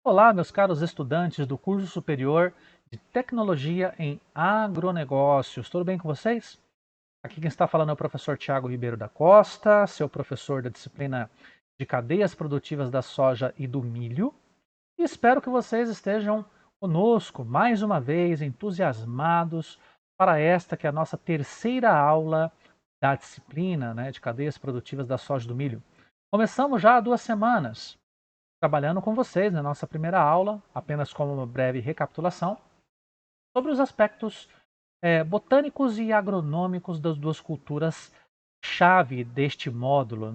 Olá, meus caros estudantes do curso superior de Tecnologia em Agronegócios. Tudo bem com vocês? Aqui quem está falando é o professor Tiago Ribeiro da Costa, seu professor da disciplina de Cadeias Produtivas da Soja e do Milho. E espero que vocês estejam conosco mais uma vez, entusiasmados para esta que é a nossa terceira aula da disciplina, de Cadeias Produtivas da Soja e do Milho. Começamos já há 2 semanas trabalhando com vocês na nossa primeira aula, apenas como uma breve recapitulação, sobre os aspectos botânicos e agronômicos das duas culturas chave deste módulo,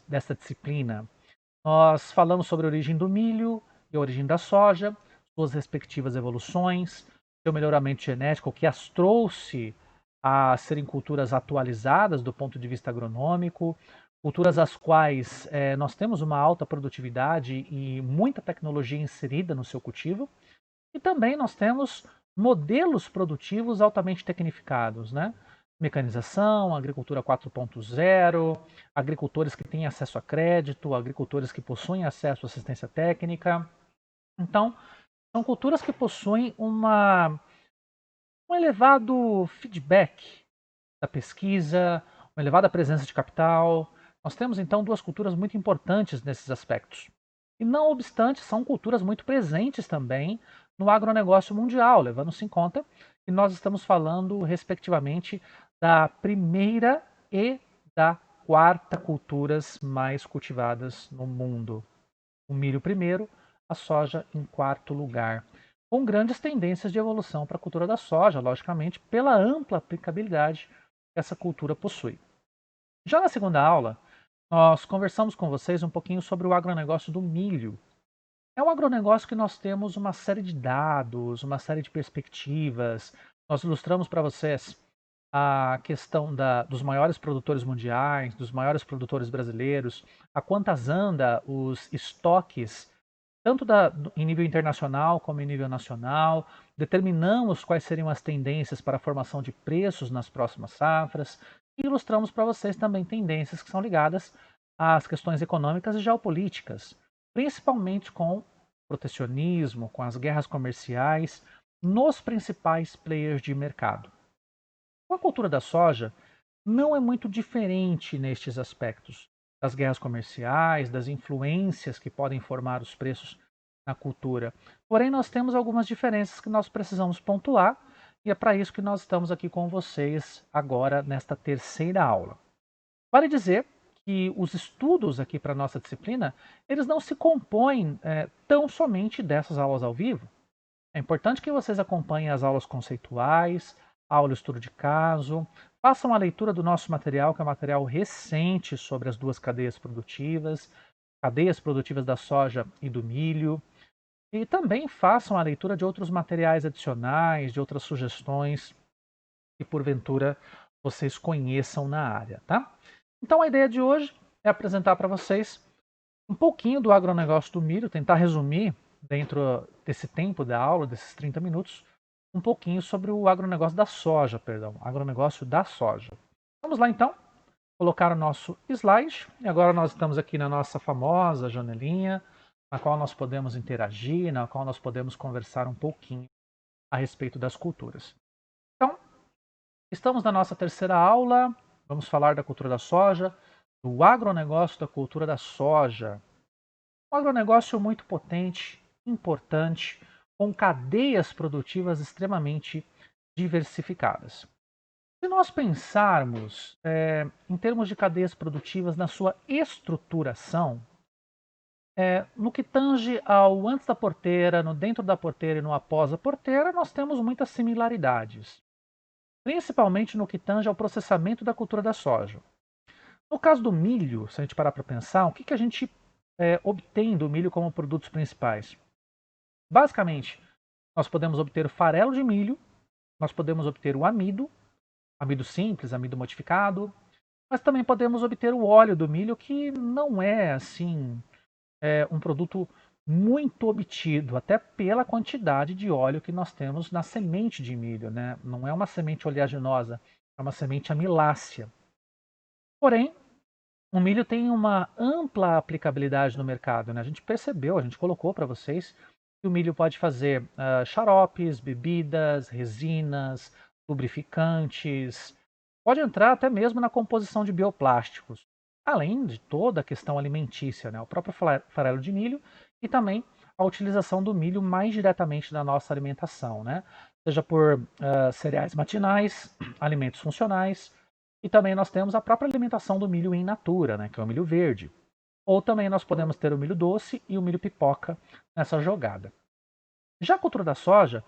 desta disciplina. Nós falamos sobre a origem do milho e a origem da soja, suas respectivas evoluções, seu melhoramento genético, o que as trouxe a serem culturas atualizadas do ponto de vista agronômico, culturas as quais nós temos uma alta produtividade e muita tecnologia inserida no seu cultivo, e também nós temos modelos produtivos altamente tecnificados, Mecanização, agricultura 4.0, agricultores que têm acesso a crédito, agricultores que possuem acesso à assistência técnica. Então, são culturas que possuem um elevado feedback da pesquisa, uma elevada presença de capital. Nós temos então duas culturas muito importantes nesses aspectos. E não obstante, são culturas muito presentes também no agronegócio mundial, levando-se em conta que nós estamos falando, respectivamente, da primeira e da quarta culturas mais cultivadas no mundo. O milho primeiro, a soja em quarto lugar, com grandes tendências de evolução para a cultura da soja, logicamente, pela ampla aplicabilidade que essa cultura possui. Já na segunda aula, nós conversamos com vocês um pouquinho sobre o agronegócio do milho. É um agronegócio que nós temos uma série de dados, uma série de perspectivas. Nós ilustramos para vocês a questão dos maiores produtores mundiais, dos maiores produtores brasileiros, a quantas anda os estoques, tanto em nível internacional como em nível nacional. Determinamos quais seriam as tendências para a formação de preços nas próximas safras e ilustramos para vocês também tendências que são ligadas às questões econômicas e geopolíticas, principalmente com protecionismo, com as guerras comerciais nos principais players de mercado. Com a cultura da soja, não é muito diferente nestes aspectos das guerras comerciais, das influências que podem formar os preços na cultura. Porém, nós temos algumas diferenças que nós precisamos pontuar e é para isso que nós estamos aqui com vocês agora nesta terceira aula. Vale dizer que os estudos aqui para a nossa disciplina, eles não se compõem tão somente dessas aulas ao vivo. É importante que vocês acompanhem as aulas conceituais, a aula estudo de caso, façam a leitura do nosso material, que é um material recente sobre as duas cadeias produtivas da soja e do milho, e também façam a leitura de outros materiais adicionais, de outras sugestões que porventura vocês conheçam na área, tá? Então a ideia de hoje é apresentar para vocês um pouquinho do agronegócio do milho, tentar resumir dentro desse tempo da aula, desses 30 minutos, um pouquinho sobre o agronegócio da soja, agronegócio da soja. Vamos lá então, colocar o nosso slide, e agora nós estamos aqui na nossa famosa janelinha, na qual nós podemos interagir, na qual nós podemos conversar um pouquinho a respeito das culturas. Então, estamos na nossa terceira aula, vamos falar da cultura da soja, do agronegócio da cultura da soja. Um agronegócio muito potente, importante, com cadeias produtivas extremamente diversificadas. Se nós pensarmos em termos de cadeias produtivas na sua estruturação, no que tange ao antes da porteira, no dentro da porteira e no após a porteira, nós temos muitas similaridades, principalmente no que tange ao processamento da cultura da soja. No caso do milho, se a gente parar para pensar, o que a gente obtém do milho como produtos principais? Basicamente, nós podemos obter o farelo de milho, nós podemos obter o amido, amido simples, amido modificado, mas também podemos obter o óleo do milho, que não é assim um produto muito obtido, até pela quantidade de óleo que nós temos na semente de milho, Não é uma semente oleaginosa, é uma semente amilácea. Porém, o milho tem uma ampla aplicabilidade no mercado, né? A gente percebeu, a gente colocou para vocês que o milho pode fazer xaropes, bebidas, resinas, lubrificantes, pode entrar até mesmo na composição de bioplásticos, além de toda a questão alimentícia, né? O próprio farelo de milho e também a utilização do milho mais diretamente na nossa alimentação, né? Seja por cereais matinais, alimentos funcionais, e também nós temos a própria alimentação do milho in natura, né, que é o milho verde. Ou também nós podemos ter o milho doce e o milho pipoca nessa jogada. Já a cultura da soja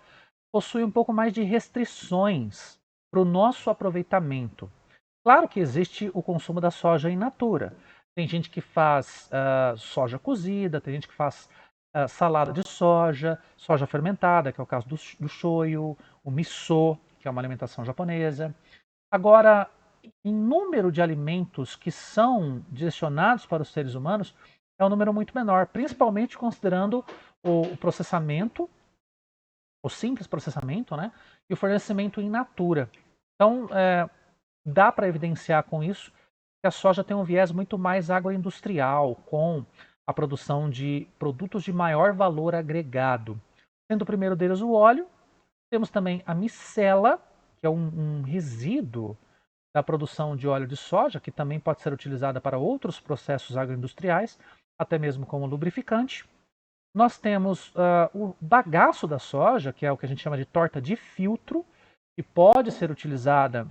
possui um pouco mais de restrições para o nosso aproveitamento. Claro que existe o consumo da soja in natura. Tem gente que faz soja cozida, tem gente que faz salada de soja, soja fermentada, que é o caso do shoyu, o miso, que é uma alimentação japonesa. Agora, em número de alimentos que são direcionados para os seres humanos, é um número muito menor, principalmente considerando o processamento, o simples processamento, né, e o fornecimento in natura. Então, dá para evidenciar com isso que a soja tem um viés muito mais agroindustrial, com a produção de produtos de maior valor agregado. Sendo o primeiro deles o óleo, temos também a micela, que é um resíduo da produção de óleo de soja, que também pode ser utilizada para outros processos agroindustriais, até mesmo como lubrificante. Nós temos o bagaço da soja, que é o que a gente chama de torta de filtro, que pode ser utilizada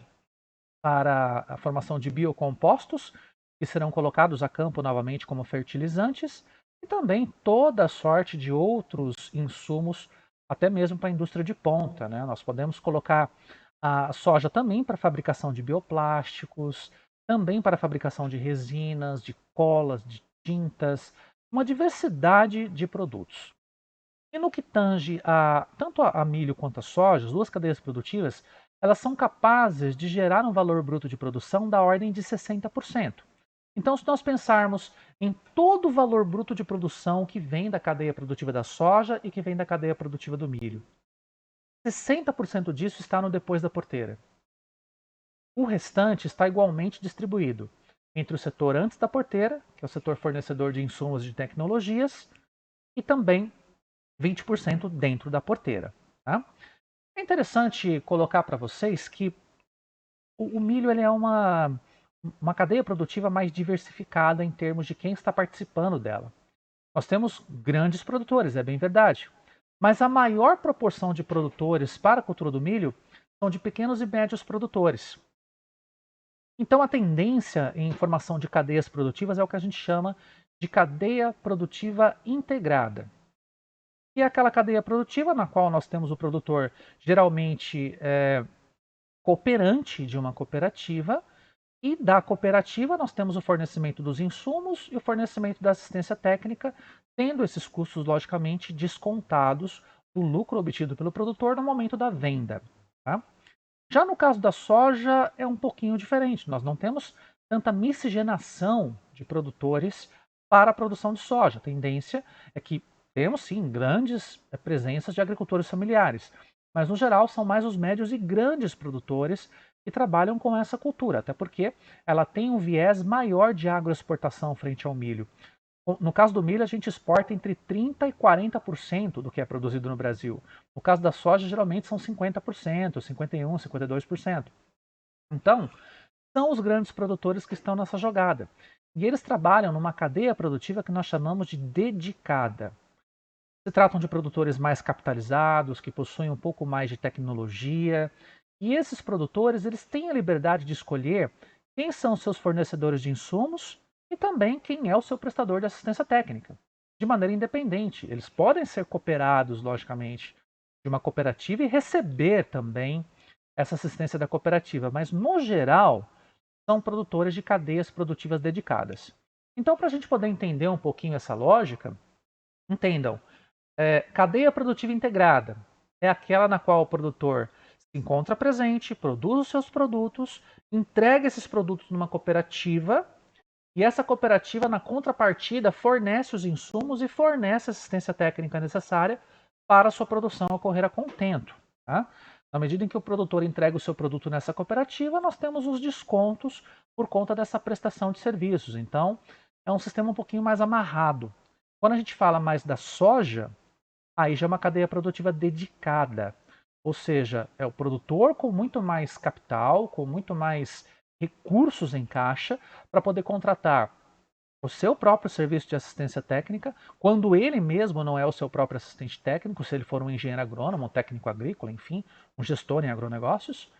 para a formação de biocompostos, que serão colocados a campo novamente como fertilizantes, e também toda sorte de outros insumos, até mesmo para a indústria de ponta, né? Nós podemos colocar a soja também para a fabricação de bioplásticos, também para a fabricação de resinas, de colas, de tintas, uma diversidade de produtos. E no que tange tanto a milho quanto a soja, as duas cadeias produtivas, elas são capazes de gerar um valor bruto de produção da ordem de 60%. Então, se nós pensarmos em todo o valor bruto de produção que vem da cadeia produtiva da soja e que vem da cadeia produtiva do milho, 60% disso está no depois da porteira. O restante está igualmente distribuído entre o setor antes da porteira, que é o setor fornecedor de insumos e de tecnologias, e também 20% dentro da porteira. Tá? É interessante colocar para vocês que o milho ele é uma cadeia produtiva mais diversificada em termos de quem está participando dela. Nós temos grandes produtores, é bem verdade, mas a maior proporção de produtores para a cultura do milho são de pequenos e médios produtores. Então a tendência em formação de cadeias produtivas é o que a gente chama de cadeia produtiva integrada. E é aquela cadeia produtiva na qual nós temos o produtor geralmente cooperante de uma cooperativa, e da cooperativa nós temos o fornecimento dos insumos e o fornecimento da assistência técnica, tendo esses custos logicamente descontados do lucro obtido pelo produtor no momento da venda. Tá? Já no caso da soja é um pouquinho diferente, nós não temos tanta miscigenação de produtores para a produção de soja. A tendência é que temos sim grandes presenças de agricultores familiares, mas no geral são mais os médios e grandes produtores que trabalham com essa cultura, até porque ela tem um viés maior de agroexportação frente ao milho. No caso do milho, a gente exporta entre 30% e 40% do que é produzido no Brasil. No caso da soja, geralmente são 50%, 51%, 52%. Então, são os grandes produtores que estão nessa jogada. E eles trabalham numa cadeia produtiva que nós chamamos de dedicada. Se tratam de produtores mais capitalizados, que possuem um pouco mais de tecnologia. E esses produtores, eles têm a liberdade de escolher quem são seus fornecedores de insumos e também quem é o seu prestador de assistência técnica, de maneira independente. Eles podem ser cooperados, logicamente, de uma cooperativa e receber também essa assistência da cooperativa, mas no geral são produtores de cadeias produtivas dedicadas. Então, para a gente poder entender um pouquinho essa lógica, entendam, cadeia produtiva integrada é aquela na qual o produtor se encontra presente, produz os seus produtos, entrega esses produtos numa cooperativa e essa cooperativa, na contrapartida, fornece os insumos e fornece a assistência técnica necessária para a sua produção ocorrer a contento. Tá? Na medida em que o produtor entrega o seu produto nessa cooperativa, nós temos os descontos por conta dessa prestação de serviços. Então, é um sistema um pouquinho mais amarrado. Quando a gente fala mais da soja, aí já é uma cadeia produtiva dedicada. Ou seja, é o produtor com muito mais capital, com muito mais recursos em caixa para poder contratar o seu próprio serviço de assistência técnica, quando ele mesmo não é o seu próprio assistente técnico, se ele for um engenheiro agrônomo, um técnico agrícola, enfim, um gestor em agronegócios.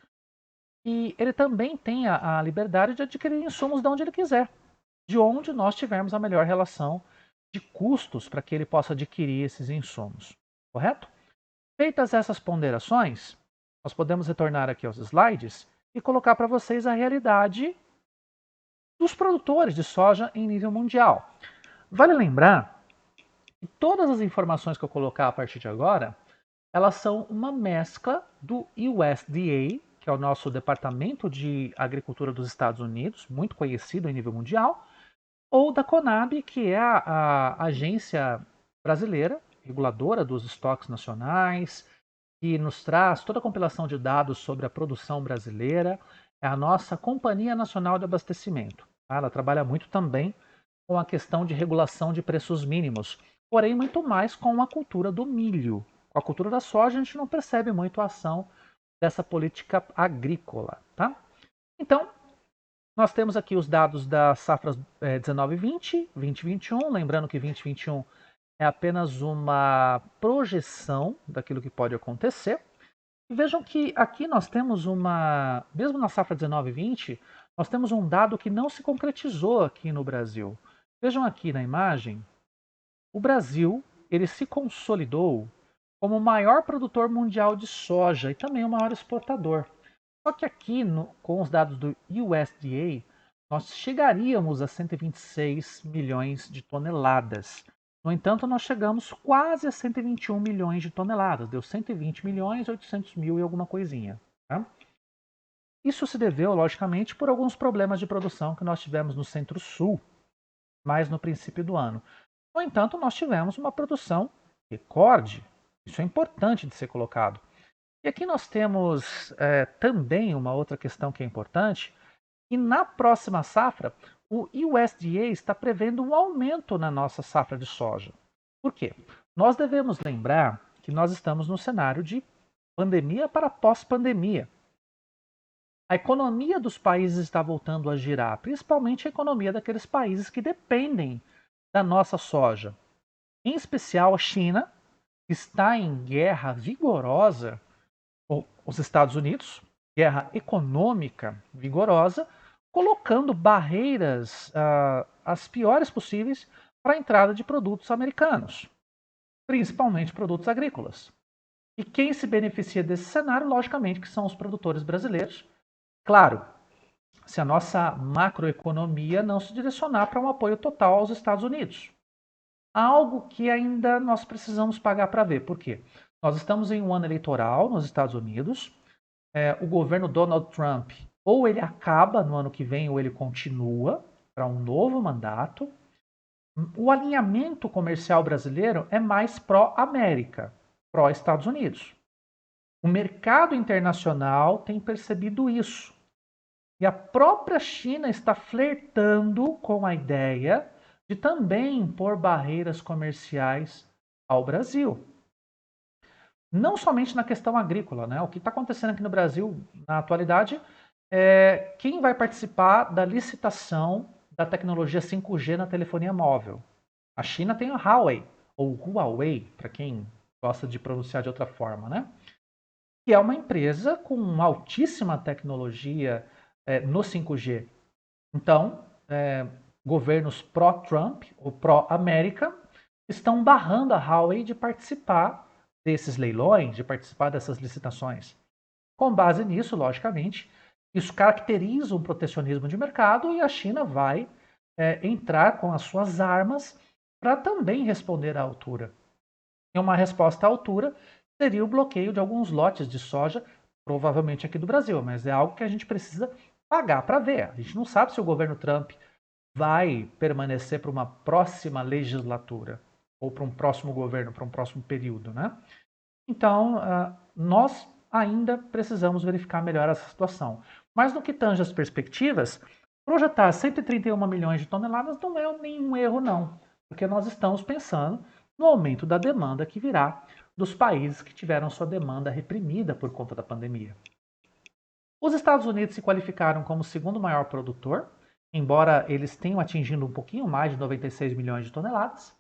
E ele também tem a liberdade de adquirir insumos de onde ele quiser, de onde nós tivermos a melhor relação de custos para que ele possa adquirir esses insumos. Correto? Feitas essas ponderações, nós podemos retornar aqui aos slides e colocar para vocês a realidade dos produtores de soja em nível mundial. Vale lembrar que todas as informações que eu colocar a partir de agora, elas são uma mescla do USDA, que é o nosso Departamento de Agricultura dos Estados Unidos, muito conhecido em nível mundial, ou da Conab, que é a agência brasileira, reguladora dos estoques nacionais, que nos traz toda a compilação de dados sobre a produção brasileira, é a nossa Companhia Nacional de Abastecimento. Ela trabalha muito também com a questão de regulação de preços mínimos, porém muito mais com a cultura do milho. Com a cultura da soja a gente não percebe muito a ação dessa política agrícola. Tá? Então, nós temos aqui os dados das safras 19-20, 20-21, lembrando que 20-21 é apenas uma projeção daquilo que pode acontecer. E vejam que aqui nós temos mesmo na safra 19-20, nós temos um dado que não se concretizou aqui no Brasil. Vejam aqui na imagem, o Brasil ele se consolidou como o maior produtor mundial de soja e também o maior exportador. Só que aqui, com os dados do USDA, nós chegaríamos a 126 milhões de toneladas. No entanto, nós chegamos quase a 121 milhões de toneladas. Deu 120 milhões, 800 mil e alguma coisinha. Tá? Isso se deveu, logicamente, por alguns problemas de produção que nós tivemos no Centro-Sul, mais no princípio do ano. No entanto, nós tivemos uma produção recorde. Isso é importante de ser colocado. E aqui nós temos também uma outra questão que é importante, e na próxima safra, o USDA está prevendo um aumento na nossa safra de soja. Por quê? Nós devemos lembrar que nós estamos no cenário de pandemia para pós-pandemia. A economia dos países está voltando a girar, principalmente a economia daqueles países que dependem da nossa soja. Em especial a China, que está em guerra vigorosa com os Estados Unidos, guerra econômica vigorosa, colocando barreiras as piores possíveis para a entrada de produtos americanos, principalmente produtos agrícolas. E quem se beneficia desse cenário, logicamente, que são os produtores brasileiros. Claro, se a nossa macroeconomia não se direcionar para um apoio total aos Estados Unidos. Algo que ainda nós precisamos pagar para ver. Por quê? Nós estamos em um ano eleitoral nos Estados Unidos. O governo Donald Trump, ou ele acaba no ano que vem, ou ele continua para um novo mandato. O alinhamento comercial brasileiro é mais pró-América, pró-Estados Unidos. O mercado internacional tem percebido isso. E a própria China está flertando com a ideia de também impor barreiras comerciais ao Brasil. Não somente na questão agrícola, né? O que está acontecendo aqui no Brasil na atualidade é quem vai participar da licitação da tecnologia 5G na telefonia móvel. A China tem a Huawei, ou Huawei, para quem gosta de pronunciar de outra forma, né? Que é uma empresa com altíssima tecnologia no 5G. Então, governos pró-Trump ou pró-América estão barrando a Huawei de participar desses leilões, de participar dessas licitações. Com base nisso, logicamente, isso caracteriza um protecionismo de mercado e a China vai entrar com as suas armas para também responder à altura. E uma resposta à altura seria o bloqueio de alguns lotes de soja, provavelmente aqui do Brasil, mas é algo que a gente precisa pagar para ver. A gente não sabe se o governo Trump vai permanecer para uma próxima legislatura ou para um próximo governo, para um próximo período, né? Então, nós ainda precisamos verificar melhor essa situação. Mas no que tange as perspectivas, projetar 131 milhões de toneladas não é nenhum erro não, porque nós estamos pensando no aumento da demanda que virá dos países que tiveram sua demanda reprimida por conta da pandemia. Os Estados Unidos se qualificaram como o segundo maior produtor, embora eles tenham atingido um pouquinho mais de 96 milhões de toneladas.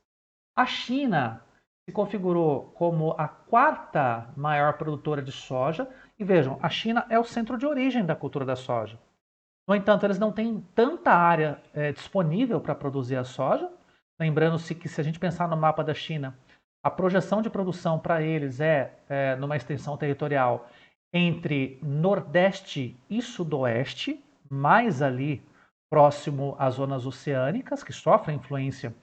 A China se configurou como a quarta maior produtora de soja. E vejam, a China é o centro de origem da cultura da soja. No entanto, eles não têm tanta área disponível para produzir a soja. Lembrando-se que se a gente pensar no mapa da China, a projeção de produção para eles é numa extensão territorial entre Nordeste e Sudoeste, mais ali próximo às zonas oceânicas, que sofrem influência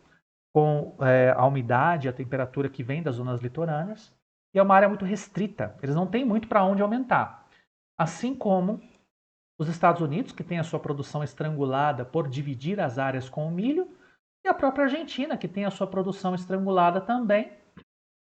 com a umidade e a temperatura que vem das zonas litorâneas, e é uma área muito restrita, eles não têm muito para onde aumentar. Assim como os Estados Unidos, que tem a sua produção estrangulada por dividir as áreas com o milho, e a própria Argentina, que tem a sua produção estrangulada também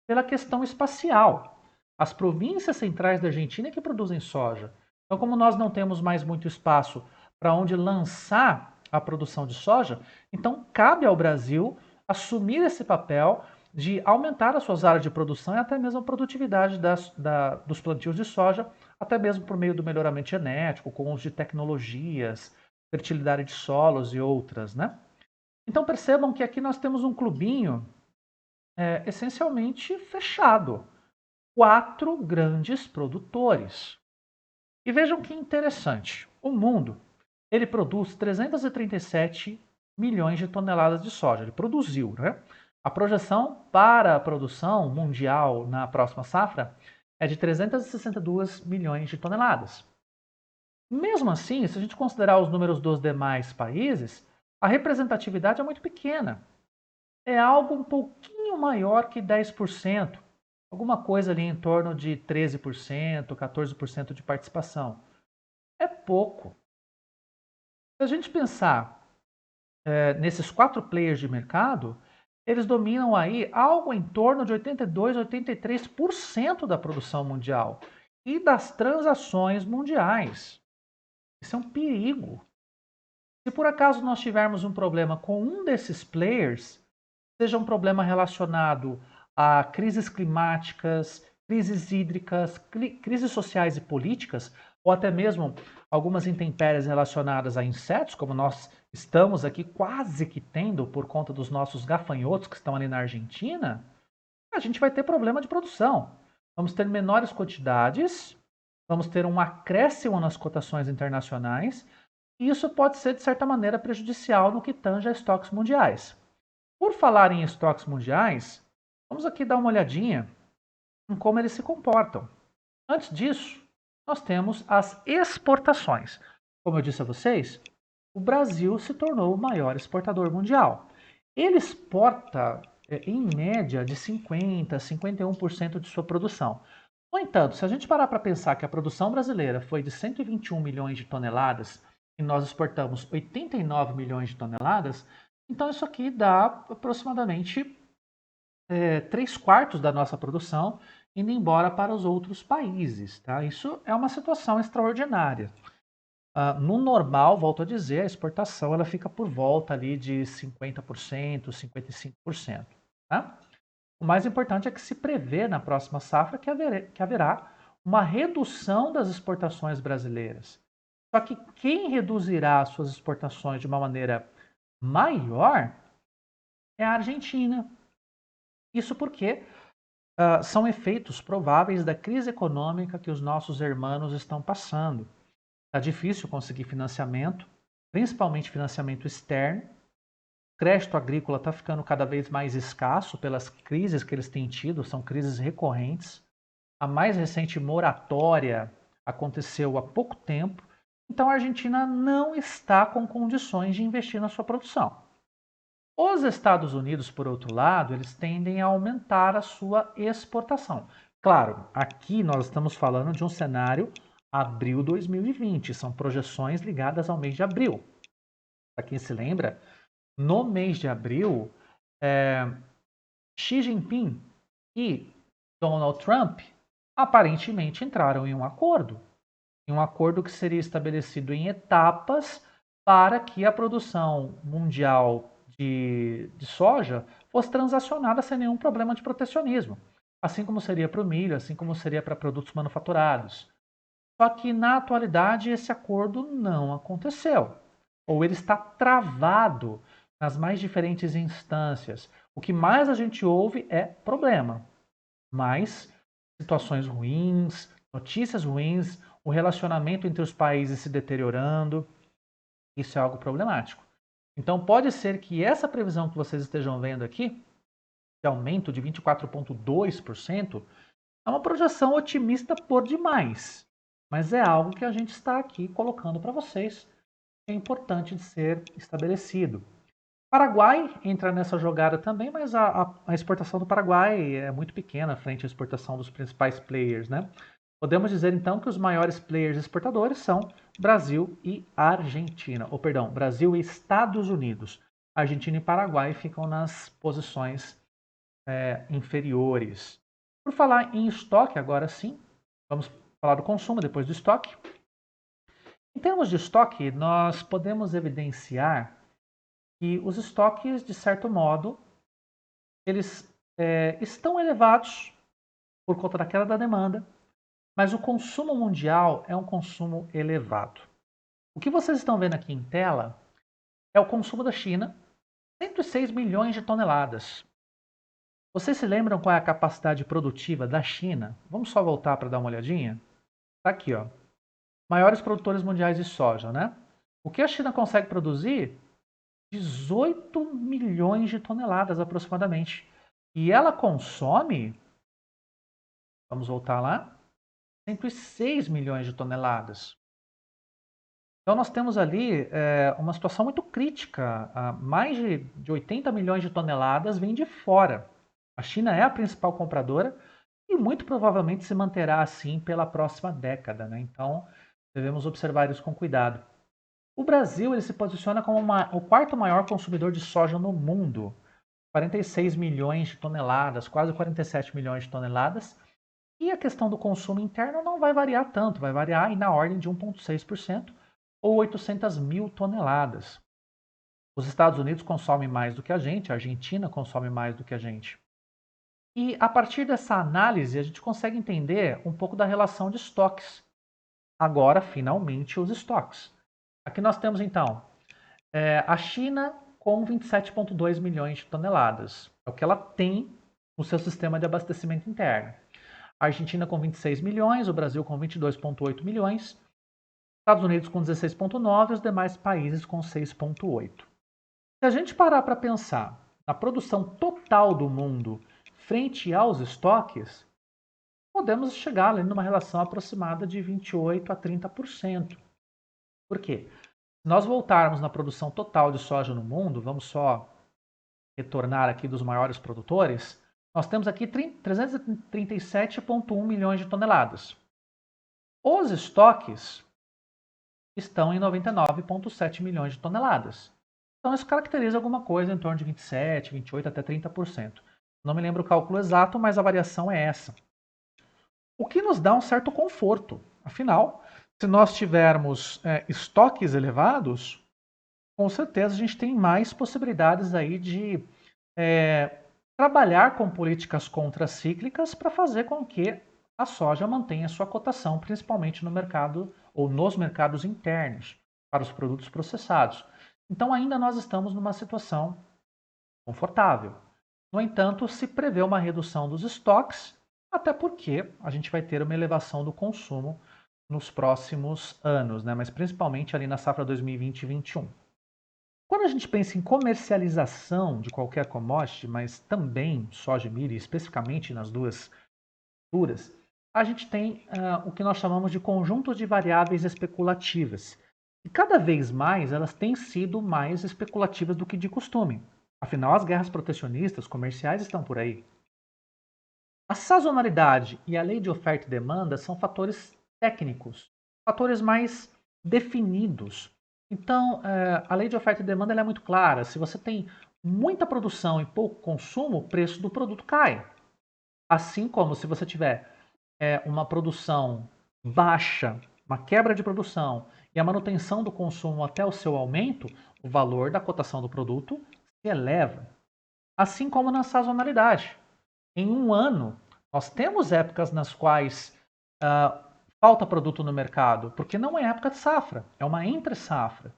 pela questão espacial. As províncias centrais da Argentina é que produzem soja. Então, como nós não temos mais muito espaço para onde lançar a produção de soja, então cabe ao Brasil assumir esse papel de aumentar as suas áreas de produção e até mesmo a produtividade dos plantios de soja, até mesmo por meio do melhoramento genético, com uso de tecnologias, fertilidade de solos e outras, né? Então percebam que aqui nós temos um clubinho essencialmente fechado. 4 grandes produtores. E vejam que interessante. O mundo, ele produz 337 milhões de toneladas de soja. Ele produziu, né? A projeção para a produção mundial na próxima safra é de 362 milhões de toneladas. Mesmo assim, se a gente considerar os números dos demais países, a representatividade é muito pequena. É algo um pouquinho maior que 10%, alguma coisa ali em torno de 13%, 14% de participação. É pouco. Se a gente pensar nesses 4 players de mercado, eles dominam aí algo em torno de 82, 83% da produção mundial e das transações mundiais. Isso é um perigo. Se por acaso nós tivermos um problema com um desses players, seja um problema relacionado a crises climáticas, crises hídricas, crises sociais e políticas, ou até mesmo algumas intempéries relacionadas a insetos, como nós estamos aqui quase que tendo por conta dos nossos gafanhotos que estão ali na Argentina, a gente vai ter problema de produção. Vamos ter menores quantidades, vamos ter um acréscimo nas cotações internacionais, e isso pode ser, de certa maneira, prejudicial no que tange a estoques mundiais. Por falar em estoques mundiais, vamos aqui dar uma olhadinha em como eles se comportam. Antes disso, nós temos as exportações. Como eu disse a vocês, o Brasil se tornou o maior exportador mundial. Ele exporta, em média, de 50% a 51% de sua produção. No entanto, se a gente parar para pensar que a produção brasileira foi de 121 milhões de toneladas e nós exportamos 89 milhões de toneladas, então isso aqui dá aproximadamente 3/4 da nossa produção indo embora para os outros países. Tá? Isso é uma situação extraordinária. No normal, volto a dizer, a exportação ela fica por volta ali de 50%, 55%. Tá? O mais importante é que se prevê na próxima safra que haverá uma redução das exportações brasileiras. Só que quem reduzirá as suas exportações de uma maneira maior é a Argentina. Isso porque são efeitos prováveis da crise econômica que os nossos irmãos estão passando. Está difícil conseguir financiamento, principalmente financiamento externo. O crédito agrícola está ficando cada vez mais escasso pelas crises que eles têm tido, são crises recorrentes. A mais recente moratória aconteceu há pouco tempo, então a Argentina não está com condições de investir na sua produção. Os Estados Unidos, por outro lado, eles tendem a aumentar a sua exportação. Claro, aqui nós estamos falando de um cenário abril 2020, são projeções ligadas ao mês de abril. Para quem se lembra, no mês de abril, Xi Jinping e Donald Trump aparentemente entraram em um acordo que seria estabelecido em etapas para que a produção mundial de soja fosse transacionada sem nenhum problema de protecionismo, assim como seria para o milho, assim como seria para produtos manufaturados. Só que na atualidade esse acordo não aconteceu, ou ele está travado nas mais diferentes instâncias. O que mais a gente ouve é problema, mas situações ruins, notícias ruins, o relacionamento entre os países se deteriorando, isso é algo problemático. Então pode ser que essa previsão que vocês estejam vendo aqui, de aumento de 24,2%, é uma projeção otimista por demais, mas é algo que a gente está aqui colocando para vocês, que é importante de ser estabelecido. Paraguai entra nessa jogada também, mas a exportação do Paraguai é muito pequena frente à exportação dos principais players, né? Podemos dizer então que os maiores players exportadores são Brasil e Argentina, ou perdão, Brasil e Estados Unidos. Argentina e Paraguai ficam nas posições inferiores. Por falar em estoque, agora sim, vamos falar do consumo depois do estoque. Em termos de estoque, nós podemos evidenciar que os estoques, de certo modo, eles estão elevados por conta da queda da demanda, mas o consumo mundial é um consumo elevado. O que vocês estão vendo aqui em tela é o consumo da China, 106 milhões de toneladas. Vocês se lembram qual é a capacidade produtiva da China? Vamos só voltar para dar uma olhadinha? Está aqui, ó. Maiores produtores mundiais de soja, né? O que a China consegue produzir? 18 milhões de toneladas aproximadamente. E ela consome, vamos voltar lá, 106 milhões de toneladas. Então nós temos ali uma situação muito crítica. Mais de 80 milhões de toneladas vêm de fora. A China é a principal compradora e muito provavelmente se manterá assim pela próxima década, né? Então devemos observar isso com cuidado. O Brasil ele se posiciona como o quarto maior consumidor de soja no mundo, 46 milhões de toneladas, quase 47 milhões de toneladas. E a questão do consumo interno não vai variar tanto, vai variar aí na ordem de 1,6% ou 800 mil toneladas. Os Estados Unidos consomem mais do que a Argentina consome mais do que a gente. E a partir dessa análise, a gente consegue entender um pouco da relação de estoques. Agora, finalmente, os estoques. Aqui nós temos, então, a China com 27,2 milhões de toneladas. É o que ela tem no seu sistema de abastecimento interno. A Argentina com 26 milhões, o Brasil com 22,8 milhões, Estados Unidos com 16,9 e os demais países com 6,8. Se a gente parar para pensar na produção total do mundo frente aos estoques, podemos chegar ali numa relação aproximada de 28 a 30%. Por quê? Se nós voltarmos na produção total de soja no mundo, vamos só retornar aqui dos maiores produtores, nós temos aqui 337,1 milhões de toneladas. Os estoques estão em 99,7 milhões de toneladas. Então isso caracteriza alguma coisa em torno de 27, 28 até 30%. Não me lembro o cálculo exato, mas a variação é essa. O que nos dá um certo conforto. Afinal, se nós tivermos estoques elevados, com certeza a gente tem mais possibilidades aí de trabalhar com políticas contracíclicas para fazer com que a soja mantenha sua cotação, principalmente no mercado ou nos mercados internos, para os produtos processados. Então ainda nós estamos numa situação confortável. No entanto, se prevê uma redução dos estoques, até porque a gente vai ter uma elevação do consumo nos próximos anos, né? Mas principalmente ali na safra 2020 e 2021. Quando a gente pensa em comercialização de qualquer commodity, mas também soja e milho, especificamente nas duas culturas, a gente tem o que nós chamamos de conjuntos de variáveis especulativas. E cada vez mais elas têm sido mais especulativas do que de costume. Afinal, as guerras protecionistas comerciais estão por aí. A sazonalidade e a lei de oferta e demanda são fatores técnicos, fatores mais definidos. Então, a lei de oferta e demanda é muito clara. Se você tem muita produção e pouco consumo, o preço do produto cai. Assim como se você tiver uma produção baixa, uma quebra de produção e a manutenção do consumo até o seu aumento, o valor da cotação do produto se eleva. Assim como na sazonalidade. Em um ano, nós temos épocas nas quais falta produto no mercado, porque não é época de safra, é uma entre-safra.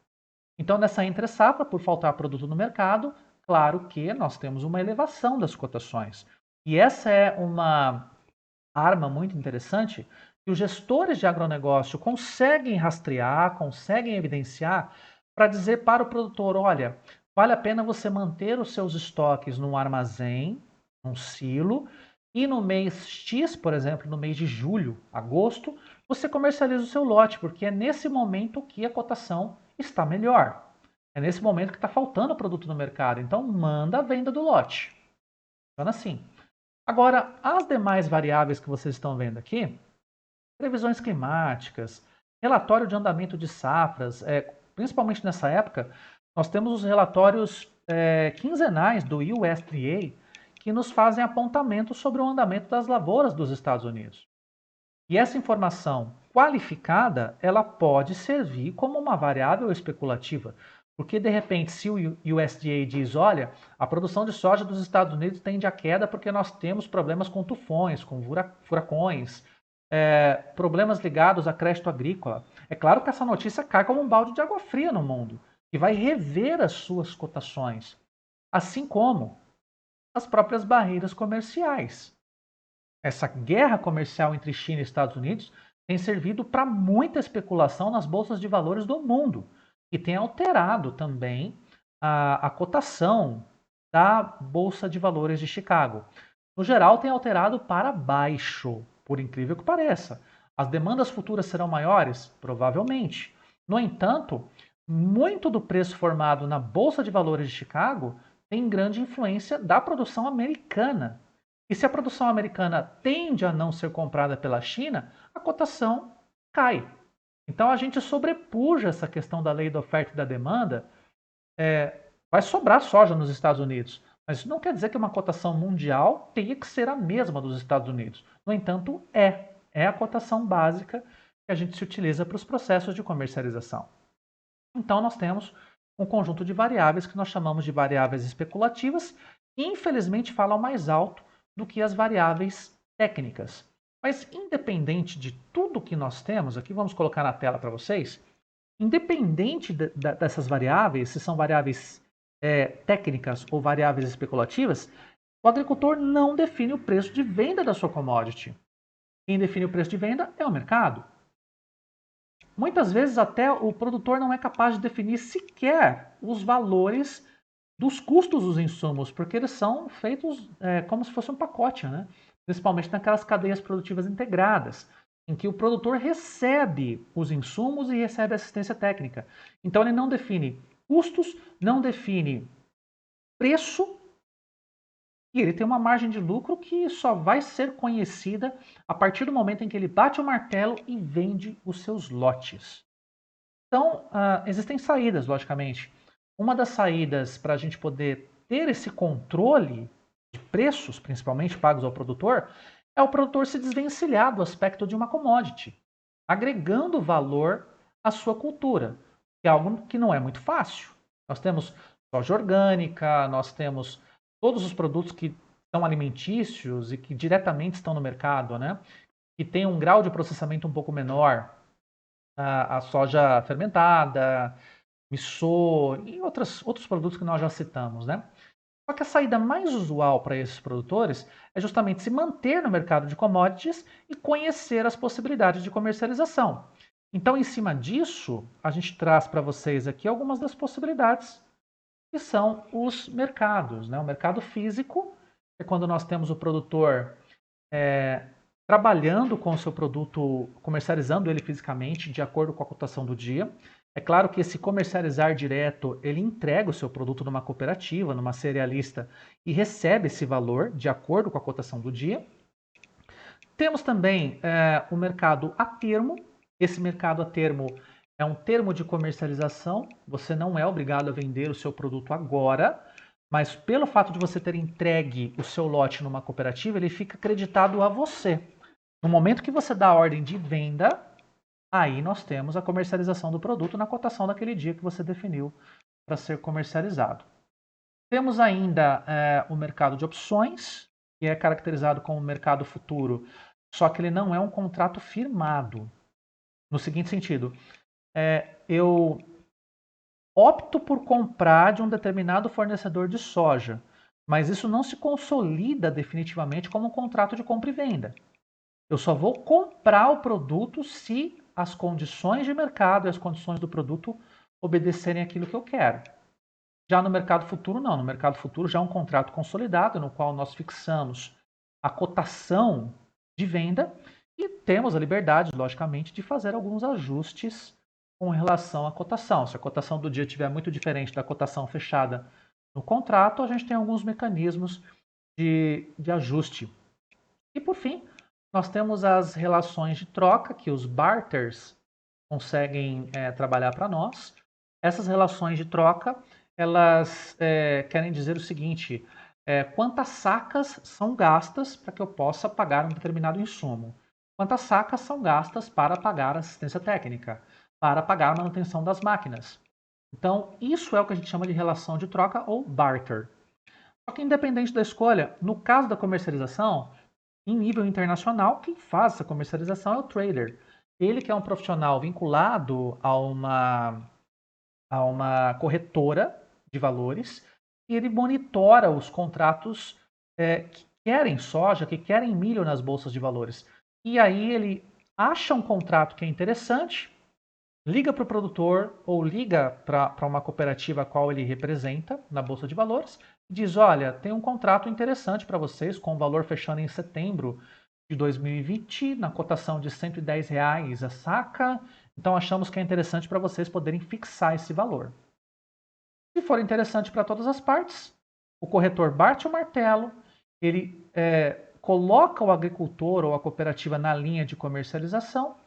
Então, nessa entre-safra, por faltar produto no mercado, claro que nós temos uma elevação das cotações. E essa é uma arma muito interessante que os gestores de agronegócio conseguem rastrear, conseguem evidenciar para dizer para o produtor, olha, vale a pena você manter os seus estoques num armazém, num silo, e no mês X, por exemplo, no mês de julho, agosto, você comercializa o seu lote, porque é nesse momento que a cotação está melhor. É nesse momento que está faltando produto no mercado. Então, manda a venda do lote. Funciona assim. Agora, as demais variáveis que vocês estão vendo aqui, previsões climáticas, relatório de andamento de safras, principalmente nessa época, nós temos os relatórios quinzenais do USDA que nos fazem apontamento sobre o andamento das lavouras dos Estados Unidos. E essa informação qualificada, ela pode servir como uma variável especulativa, porque de repente se o USDA diz, olha, a produção de soja dos Estados Unidos tende a queda porque nós temos problemas com tufões, com furacões, problemas ligados a crédito agrícola. É claro que essa notícia cai como um balde de água fria no mundo e vai rever as suas cotações, assim como as próprias barreiras comerciais. Essa guerra comercial entre China e Estados Unidos tem servido para muita especulação nas bolsas de valores do mundo e tem alterado também a cotação da Bolsa de Valores de Chicago. No geral, tem alterado para baixo, por incrível que pareça. As demandas futuras serão maiores? Provavelmente. No entanto, muito do preço formado na Bolsa de Valores de Chicago tem grande influência da produção americana. E se a produção americana tende a não ser comprada pela China, a cotação cai. Então a gente sobrepuja essa questão da lei da oferta e da demanda. Vai sobrar soja nos Estados Unidos, mas isso não quer dizer que uma cotação mundial tenha que ser a mesma dos Estados Unidos. No entanto, é a cotação básica que a gente se utiliza para os processos de comercialização. Então nós temos um conjunto de variáveis que nós chamamos de variáveis especulativas e infelizmente falam mais alto do que as variáveis técnicas. Mas independente de tudo que nós temos, aqui vamos colocar na tela para vocês, independente dessas variáveis, se são variáveis técnicas ou variáveis especulativas, o agricultor não define o preço de venda da sua commodity. Quem define o preço de venda é o mercado. Muitas vezes até o produtor não é capaz de definir sequer os valores dos custos dos insumos, porque eles são feitos como se fosse um pacote, né? Principalmente naquelas cadeias produtivas integradas, em que o produtor recebe os insumos e recebe assistência técnica. Então ele não define custos, não define preço, e ele tem uma margem de lucro que só vai ser conhecida a partir do momento em que ele bate o martelo e vende os seus lotes. Então, existem saídas, logicamente. Uma das saídas para a gente poder ter esse controle de preços, principalmente pagos ao produtor, é o produtor se desvencilhar do aspecto de uma commodity, agregando valor à sua cultura, que é algo que não é muito fácil. Nós temos soja orgânica, nós temos todos os produtos que são alimentícios e que diretamente estão no mercado, né? Que tem um grau de processamento um pouco menor, a soja fermentada, miso e outros produtos que nós já citamos, né? Só que a saída mais usual para esses produtores é justamente se manter no mercado de commodities e conhecer as possibilidades de comercialização. Então, em cima disso, a gente traz para vocês aqui algumas das possibilidades que são os mercados, né? O mercado físico é quando nós temos o produtor trabalhando com o seu produto, comercializando ele fisicamente de acordo com a cotação do dia. É claro que esse comercializar direto, ele entrega o seu produto numa cooperativa, numa cerealista e recebe esse valor de acordo com a cotação do dia. Temos também o mercado a termo. Esse mercado a termo é um termo de comercialização. Você não é obrigado a vender o seu produto agora, mas pelo fato de você ter entregue o seu lote numa cooperativa, ele fica acreditado a você. No momento que você dá a ordem de venda, aí nós temos a comercialização do produto na cotação daquele dia que você definiu para ser comercializado. Temos ainda o mercado de opções, que é caracterizado como mercado futuro, só que ele não é um contrato firmado. No seguinte sentido, eu opto por comprar de um determinado fornecedor de soja, mas isso não se consolida definitivamente como um contrato de compra e venda. Eu só vou comprar o produto se as condições de mercado e as condições do produto obedecerem aquilo que eu quero. Já no mercado futuro, não. No mercado futuro já é um contrato consolidado, no qual nós fixamos a cotação de venda e temos a liberdade, logicamente, de fazer alguns ajustes com relação à cotação. Se a cotação do dia estiver muito diferente da cotação fechada no contrato, a gente tem alguns mecanismos de ajuste. E por fim, nós temos as relações de troca, que os barters conseguem trabalhar para nós. Essas relações de troca, elas querem dizer o seguinte, quantas sacas são gastas para que eu possa pagar um determinado insumo? Quantas sacas são gastas para pagar assistência técnica? Para pagar a manutenção das máquinas? Então, isso é o que a gente chama de relação de troca ou barter. Só que independente da escolha, no caso da comercialização, em nível internacional, quem faz essa comercialização é o trader. Ele que é um profissional vinculado a uma corretora de valores e ele monitora os contratos que querem soja, que querem milho nas bolsas de valores. E aí ele acha um contrato que é interessante, liga para o produtor ou liga para uma cooperativa a qual ele representa na bolsa de valores e diz: olha, tem um contrato interessante para vocês com o valor fechando em setembro de 2020 na cotação de R$ 110 a saca. Então achamos que é interessante para vocês poderem fixar esse valor. Se for interessante para todas as partes, o corretor bate o martelo, ele coloca o agricultor ou a cooperativa na linha de comercialização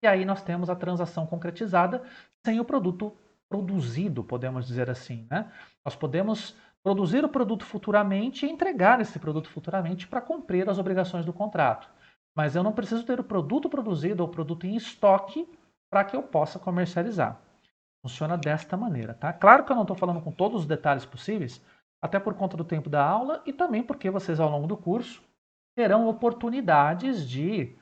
e aí nós temos a transação concretizada sem o produto produzido, podemos dizer assim, né? Nós podemos produzir o produto futuramente e entregar esse produto futuramente para cumprir as obrigações do contrato. Mas eu não preciso ter o produto produzido ou o produto em estoque para que eu possa comercializar. Funciona desta maneira, tá? Claro que eu não estou falando com todos os detalhes possíveis, até por conta do tempo da aula e também porque vocês ao longo do curso terão oportunidades de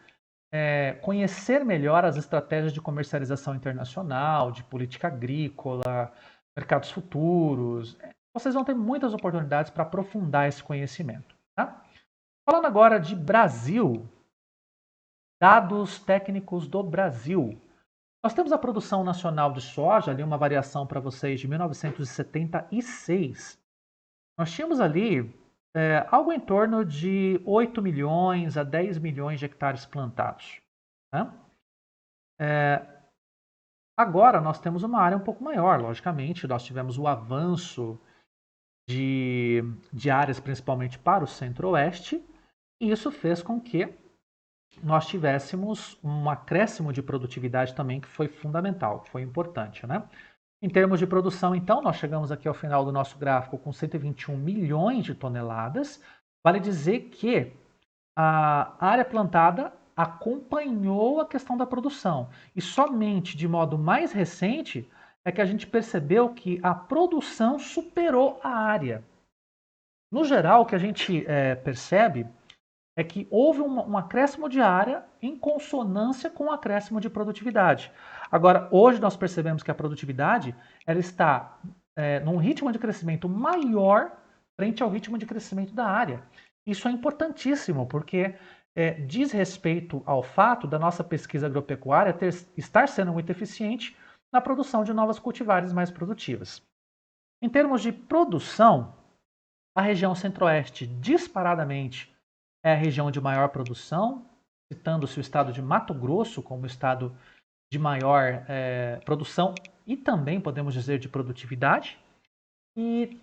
conhecer melhor as estratégias de comercialização internacional, de política agrícola, mercados futuros. Vocês vão ter muitas oportunidades para aprofundar esse conhecimento. Tá? Falando agora de Brasil, dados técnicos do Brasil. Nós temos a produção nacional de soja, ali uma variação para vocês de 1976. Nós tínhamos ali algo em torno de 8 milhões a 10 milhões de hectares plantados. Né? Agora nós temos uma área um pouco maior, logicamente, nós tivemos o avanço de áreas principalmente para o centro-oeste, e isso fez com que nós tivéssemos um acréscimo de produtividade também que foi fundamental, que foi importante, né? Em termos de produção, então, nós chegamos aqui ao final do nosso gráfico com 121 milhões de toneladas. Vale dizer que a área plantada acompanhou a questão da produção. E somente de modo mais recente é que a gente percebeu que a produção superou a área. No geral, o que a gente percebe é que houve um acréscimo de área em consonância com o acréscimo de produtividade. Agora, hoje nós percebemos que a produtividade ela está num ritmo de crescimento maior frente ao ritmo de crescimento da área. Isso é importantíssimo, porque diz respeito ao fato da nossa pesquisa agropecuária estar sendo muito eficiente na produção de novas cultivares mais produtivas. Em termos de produção, a região centro-oeste disparadamente é a região de maior produção, citando-se o estado de Mato Grosso como o estado de maior produção e também podemos dizer de produtividade. E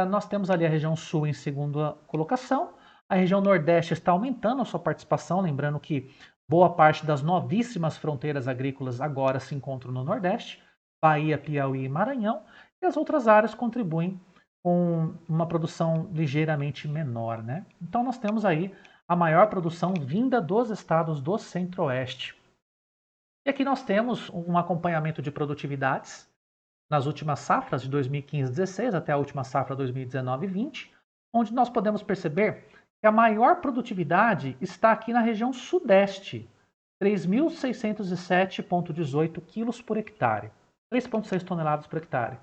nós temos ali a região sul em segunda colocação. A região nordeste está aumentando a sua participação, lembrando que boa parte das novíssimas fronteiras agrícolas agora se encontram no nordeste, Bahia, Piauí e Maranhão, e as outras áreas contribuem com uma produção ligeiramente menor, né? Então nós temos aí a maior produção vinda dos estados do Centro-Oeste. E aqui nós temos um acompanhamento de produtividades nas últimas safras de 2015-16 até a última safra 2019-20, onde nós podemos perceber que a maior produtividade está aqui na região sudeste, 3.607,18 quilos por hectare, 3,6 toneladas por hectare.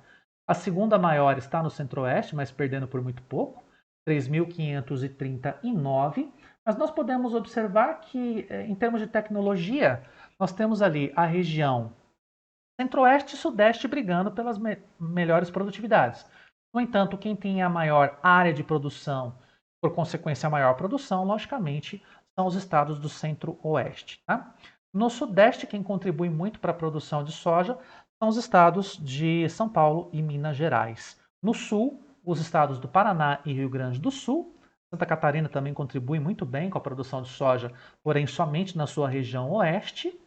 A segunda maior está no centro-oeste, mas perdendo por muito pouco, 3.539, mas nós podemos observar que, em termos de tecnologia, nós temos ali a região centro-oeste e sudeste brigando pelas melhores produtividades. No entanto, quem tem a maior área de produção, por consequência a maior produção, logicamente, são os estados do centro-oeste. Tá? No sudeste, quem contribui muito para a produção de soja são os estados de São Paulo e Minas Gerais. No sul, os estados do Paraná e Rio Grande do Sul. Santa Catarina também contribui muito bem com a produção de soja, porém somente na sua região oeste.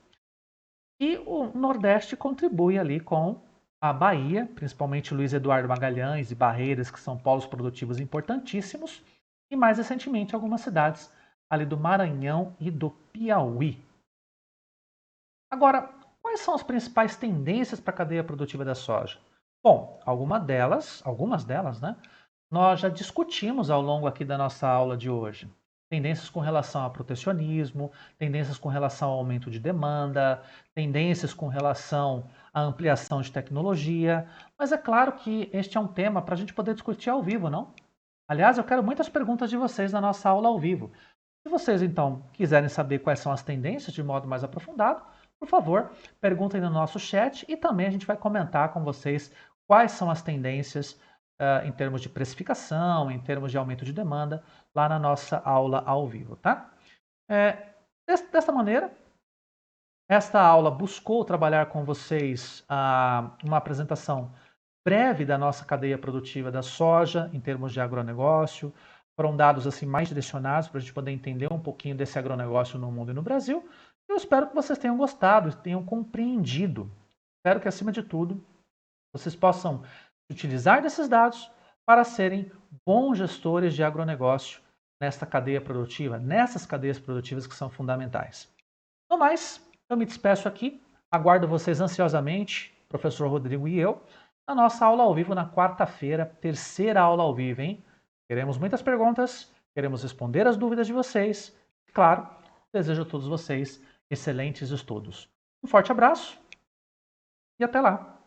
E o Nordeste contribui ali com a Bahia, principalmente Luiz Eduardo Magalhães e Barreiras, que são polos produtivos importantíssimos, e mais recentemente algumas cidades ali do Maranhão e do Piauí. Agora, quais são as principais tendências para a cadeia produtiva da soja? Bom, algumas delas, né, nós já discutimos ao longo aqui da nossa aula de hoje. Tendências com relação a protecionismo, tendências com relação ao aumento de demanda, tendências com relação à ampliação de tecnologia. Mas é claro que este é um tema para a gente poder discutir ao vivo, não? Aliás, eu quero muitas perguntas de vocês na nossa aula ao vivo. Se vocês, então, quiserem saber quais são as tendências de modo mais aprofundado, por favor, perguntem no nosso chat e também a gente vai comentar com vocês quais são as tendências em termos de precificação, em termos de aumento de demanda, lá na nossa aula ao vivo, tá? Desta maneira, esta aula buscou trabalhar com vocês uma apresentação breve da nossa cadeia produtiva da soja, em termos de agronegócio. Foram dados assim mais direcionados para a gente poder entender um pouquinho desse agronegócio no mundo e no Brasil. Eu espero que vocês tenham gostado e tenham compreendido. Espero que, acima de tudo, vocês possam utilizar desses dados para serem bons gestores de agronegócio nesta cadeia produtiva, nessas cadeias produtivas que são fundamentais. No mais, eu me despeço aqui, aguardo vocês ansiosamente, professor Rodrigo e eu, na nossa aula ao vivo na quarta-feira, terceira aula ao vivo, hein? Queremos muitas perguntas, queremos responder as dúvidas de vocês. E, claro, desejo a todos vocês excelentes estudos. Um forte abraço e até lá!